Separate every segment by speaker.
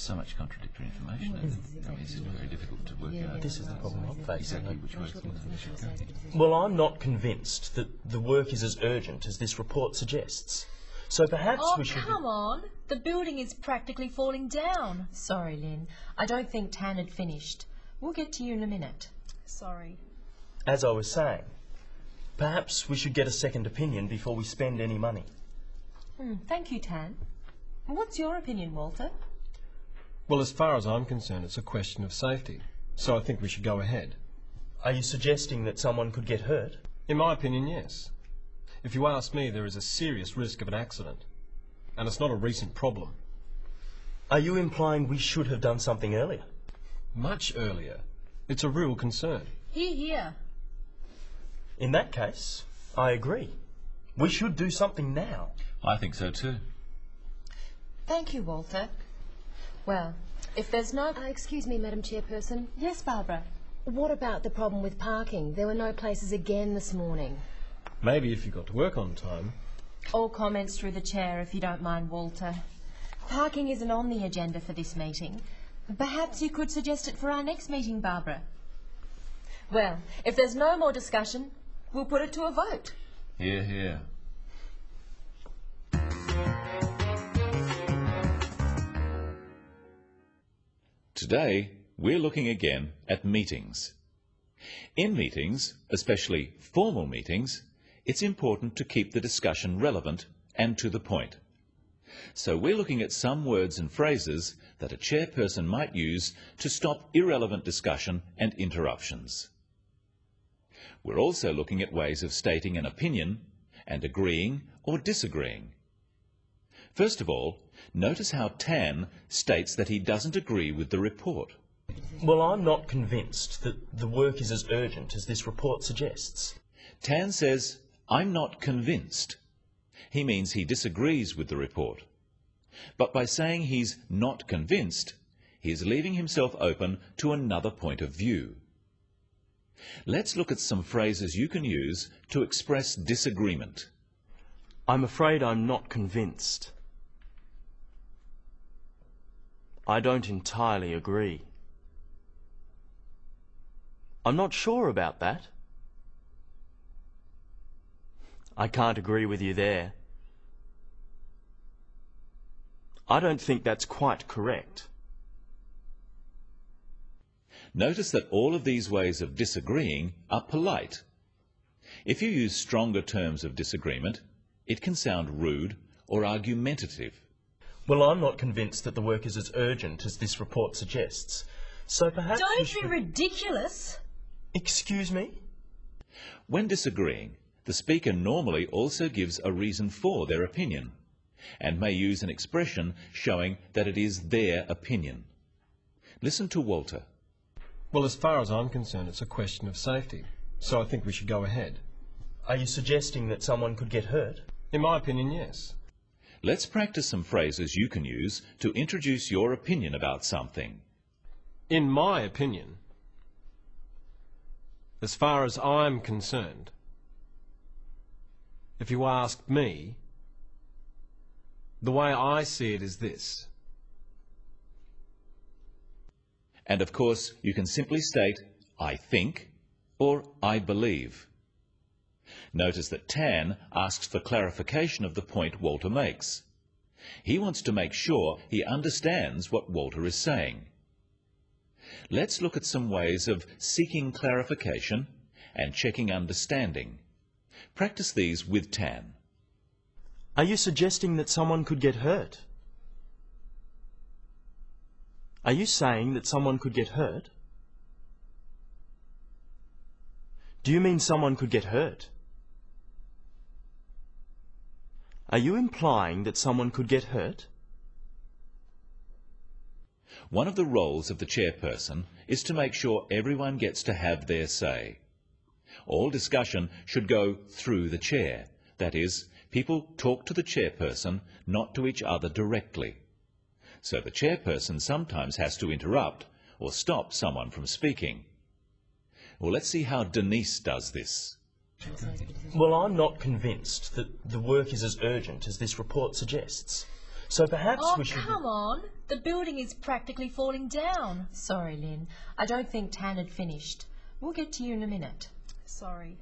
Speaker 1: so much contradictory information, and it's very difficult to work out.
Speaker 2: This is the problem I'm facing.
Speaker 1: Exactly which way we should go.
Speaker 2: Well, I'm not convinced that the work is as urgent as this report suggests. So perhaps we should...
Speaker 3: Oh, come on. The building is practically falling down.
Speaker 4: Sorry, Lynn. I don't think Tan had finished. We'll get to you in a minute.
Speaker 3: Sorry.
Speaker 2: As I was saying, perhaps we should get a second opinion before we spend any money.
Speaker 4: Thank you, Tan. What's your opinion, Walter?
Speaker 5: Well, as far as I'm concerned, it's a question of safety. So I think we should go ahead.
Speaker 2: Are you suggesting that someone could get hurt?
Speaker 5: In my opinion, yes. If you ask me, there is a serious risk of an accident. And it's not a recent problem.
Speaker 2: Are you implying we should have done something earlier?
Speaker 5: Much earlier. It's a real concern.
Speaker 3: Hear, hear.
Speaker 2: In that case, I agree. We should do something now.
Speaker 1: I think so too.
Speaker 4: Thank you, Walter. Well, if there's no...
Speaker 6: Excuse me, Madam Chairperson.
Speaker 4: Yes, Barbara?
Speaker 6: What about the problem with parking? There were no places again this morning.
Speaker 5: Maybe if you got to work on time.
Speaker 4: All comments through the chair, if you don't mind, Walter. Parking isn't on the agenda for this meeting. Perhaps you could suggest it for our next meeting, Barbara. Well, if there's no more discussion, we'll put it to a vote.
Speaker 1: Hear, hear. Today, we're looking again at meetings. In meetings, especially formal meetings, it's important to keep the discussion relevant and to the point. So we're looking at some words and phrases that a chairperson might use to stop irrelevant discussion and interruptions. We're also looking at ways of stating an opinion and agreeing or disagreeing. First of all, notice how Tan states that he doesn't agree with the report.
Speaker 2: Well, I'm not convinced that the work is as urgent as this report suggests.
Speaker 1: Tan says, I'm not convinced. He means he disagrees with the report. But by saying he's not convinced, he's leaving himself open to another point of view. Let's look at some phrases you can use to express disagreement.
Speaker 2: I'm afraid I'm not convinced. I don't entirely agree. I'm not sure about that. I can't agree with you there. I don't think that's quite correct.
Speaker 1: Notice that all of these ways of disagreeing are polite. If you use stronger terms of disagreement, it can sound rude or argumentative.
Speaker 2: Well, I'm not convinced that the work is as urgent as this report suggests. So perhaps we
Speaker 3: Don't
Speaker 2: should...
Speaker 3: be ridiculous.
Speaker 2: Excuse me?
Speaker 1: When disagreeing, the speaker normally also gives a reason for their opinion and may use an expression showing that it is their opinion. Listen to Walter.
Speaker 5: Well, as far as I'm concerned, it's a question of safety. So I think we should go ahead.
Speaker 2: Are you suggesting that someone could get hurt?
Speaker 5: In my opinion, yes.
Speaker 1: Let's practice some phrases you can use to introduce your opinion about something.
Speaker 5: In my opinion, as far as I'm concerned, if you ask me, the way I see it is this.
Speaker 1: And of course, you can simply state, I think, or I believe. Notice that Tan asks for clarification of the point Walter makes. He wants to make sure he understands what Walter is saying. Let's look at some ways of seeking clarification and checking understanding. Practice these with Tan.
Speaker 2: Are you suggesting that someone could get hurt? Are you saying that someone could get hurt? Do you mean someone could get hurt? Are you implying that someone could get hurt?
Speaker 1: One of the roles of the chairperson is to make sure everyone gets to have their say. All discussion should go through the chair. That is, people talk to the chairperson, not to each other directly. So the chairperson sometimes has to interrupt or stop someone from speaking. Well, let's see how Denise does this.
Speaker 2: Well, I'm not convinced that the work is as urgent as this report suggests. So perhaps
Speaker 3: Oh,
Speaker 2: we should...
Speaker 3: come on. The building is practically falling down.
Speaker 4: Sorry, Lynn. I don't think Tan had finished. We'll get to you in a minute.
Speaker 3: Sorry.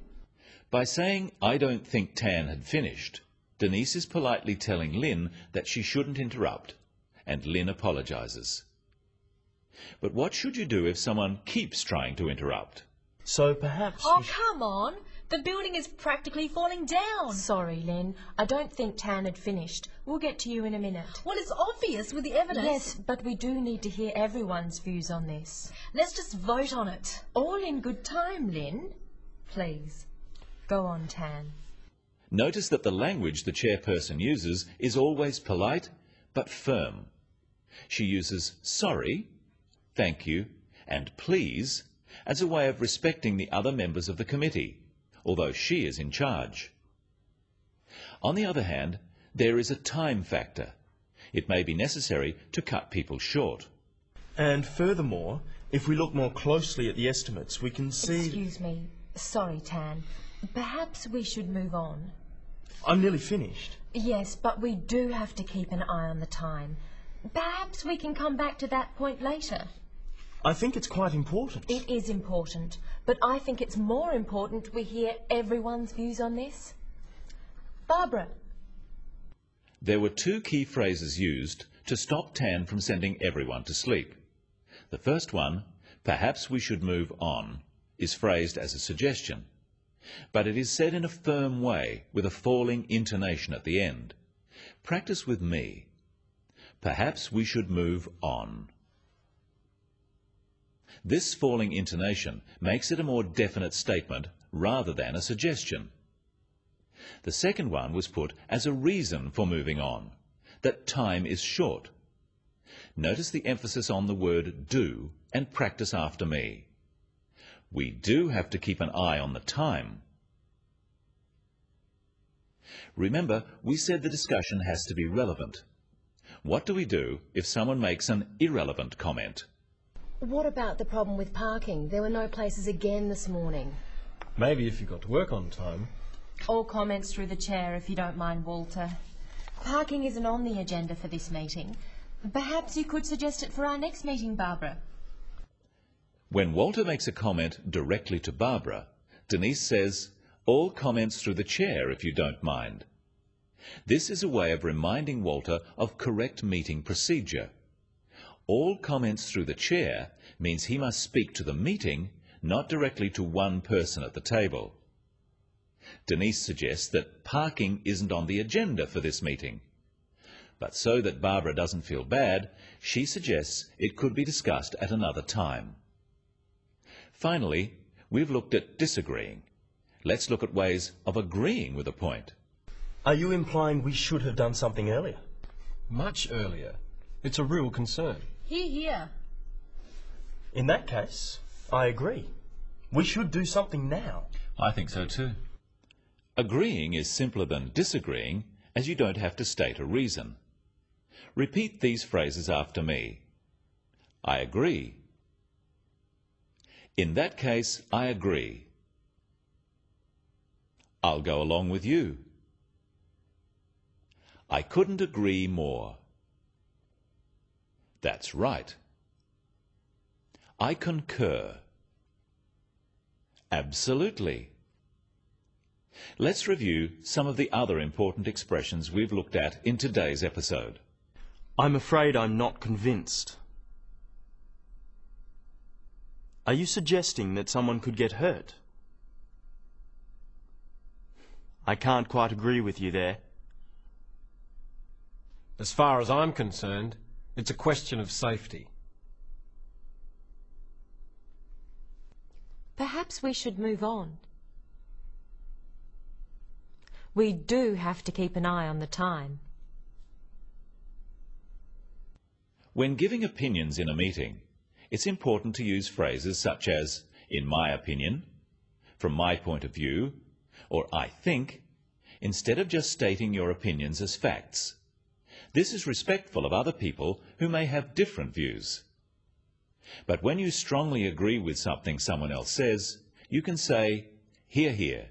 Speaker 1: By saying, "I don't think Tan had finished," Denise is politely telling Lynn that she shouldn't interrupt, and Lynn apologises. But what should you do if someone keeps trying to interrupt?
Speaker 2: So perhaps
Speaker 3: Oh,
Speaker 2: we should...
Speaker 3: come on. The building is practically falling down.
Speaker 4: Sorry, Lynn. I don't think Tan had finished. We'll get to you in a minute.
Speaker 3: Well, it's obvious with the evidence.
Speaker 4: Yes, but we do need to hear everyone's views on this.
Speaker 3: Let's just vote on it.
Speaker 4: All in good time, Lynn. Please, go on, Tan.
Speaker 1: Notice that the language the chairperson uses is always polite but firm. She uses sorry, thank you, and please as a way of respecting the other members of the committee, although she is in charge. On the other hand, there is a time factor. It may be necessary to cut people short.
Speaker 2: And furthermore, if we look more closely at the estimates, we can see...
Speaker 4: Excuse me. Sorry, Tan. Perhaps we should move on.
Speaker 2: I'm nearly finished.
Speaker 4: Yes, but we do have to keep an eye on the time. Perhaps we can come back to that point later.
Speaker 2: I think it's quite important.
Speaker 4: It is important, but I think it's more important we hear everyone's views on this. Barbara.
Speaker 1: There were two key phrases used to stop Tan from sending everyone to sleep. The first one, "Perhaps we should move on," is phrased as a suggestion, but it is said in a firm way with a falling intonation at the end. Practice with me. Perhaps we should move on. This falling intonation makes it a more definite statement rather than a suggestion. The second one was put as a reason for moving on, that time is short. Notice the emphasis on the word do and practice after me. We do have to keep an eye on the time. Remember, we said the discussion has to be relevant. What do we do if someone makes an irrelevant comment?
Speaker 6: What about the problem with parking? There were no places again this morning.
Speaker 5: Maybe if you got to work on time.
Speaker 4: All comments through the chair, if you don't mind, Walter. Parking isn't on the agenda for this meeting. Perhaps you could suggest it for our next meeting, Barbara.
Speaker 1: When Walter makes a comment directly to Barbara, Denise says, "All comments through the chair, if you don't mind." This is a way of reminding Walter of correct meeting procedure. All comments through the chair means he must speak to the meeting, not directly to one person at the table. Denise suggests that parking isn't on the agenda for this meeting. But so that Barbara doesn't feel bad, she suggests it could be discussed at another time. Finally, we've looked at disagreeing. Let's look at ways of agreeing with a point.
Speaker 2: Are you implying we should have done something earlier?
Speaker 5: Much earlier. It's a real concern.
Speaker 3: Hear, hear.
Speaker 2: In that case, I agree. We should do something now.
Speaker 1: I think so too. Agreeing is simpler than disagreeing, as you don't have to state a reason. Repeat these phrases after me. I agree. In that case, I agree. I'll go along with you. I couldn't agree more. That's right. I concur. Absolutely. Let's review some of the other important expressions we've looked at in today's episode.
Speaker 2: I'm afraid I'm not convinced. Are you suggesting that someone could get hurt? I can't quite agree with you there.
Speaker 5: As far as I'm concerned, it's a question of safety.
Speaker 4: Perhaps we should move on. We do have to keep an eye on the time.
Speaker 1: When giving opinions in a meeting, it's important to use phrases such as, "in my opinion," "from my point of view," or "I think," instead of just stating your opinions as facts. This is respectful of other people who may have different views. But when you strongly agree with something someone else says, you can say, "Hear, hear."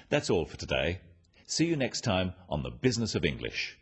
Speaker 1: That's all for today. See you next time on The Business of English.